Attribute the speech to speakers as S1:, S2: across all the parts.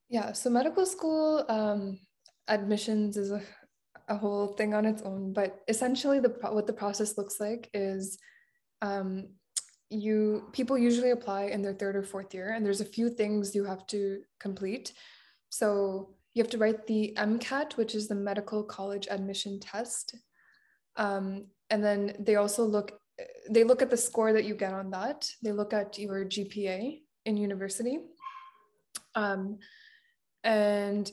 S1: Yeah, so medical school admissions is a whole thing on its own, but essentially what the process looks like is um, people usually apply in their third or fourth year, and there's a few things you have to complete. So you have to write the MCAT, which is the Medical College Admission Test, and then they look at the score that you get on that. They look at your GPA in university, um, and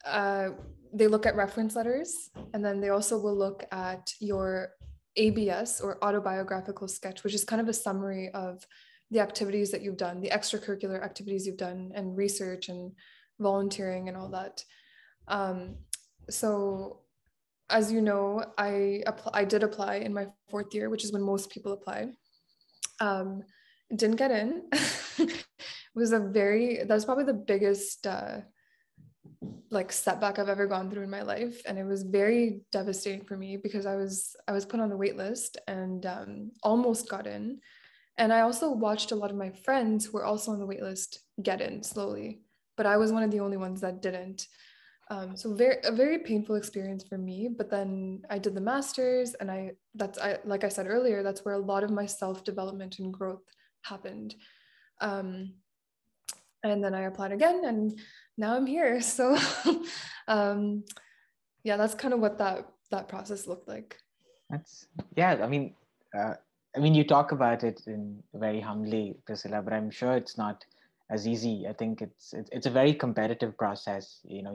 S1: uh, they look at reference letters, and then they also will look at your ABS or autobiographical sketch, which is kind of a summary of the activities that you've done, the extracurricular activities you've done, and research and volunteering and all that. Um, so, as you know, I did apply in my fourth year, which is when most people apply. Um, didn't get in. It was that was probably the biggest like setback I've ever gone through in my life, and it was very devastating for me because I was put on the wait list and almost got in, and I also watched a lot of my friends who were also on the wait list get in slowly, but I was one of the only ones that didn't. So a very painful experience for me. But then I did the master's, and like I said earlier, that's where a lot of my self development and growth happened. Um, and then I applied again, and now I'm here. So, um, yeah, that's kind of what that process looked like.
S2: That's yeah. Uh, I mean, you talk about it in very humbly, Priscilla, but I'm sure it's not as easy. I think it's a very competitive process, here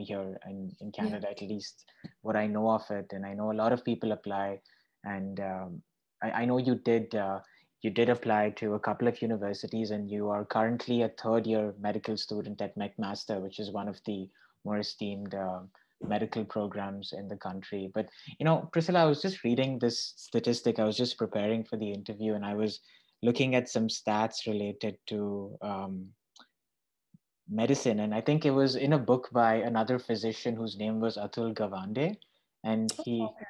S2: in
S1: Yeah.
S2: Canada, at least what I know of it, and I know a lot of people apply, and I know you did apply to a couple of universities, and you are currently a third year medical student at McMaster, which is one of the more esteemed medical programs in the country. But Priscilla, I was just reading this statistic. I was just preparing for the interview, and I was looking at some stats related to medicine. And I think it was in a book by another physician whose name was Atul Gawande. And
S1: Oh,
S2: he,
S1: okay.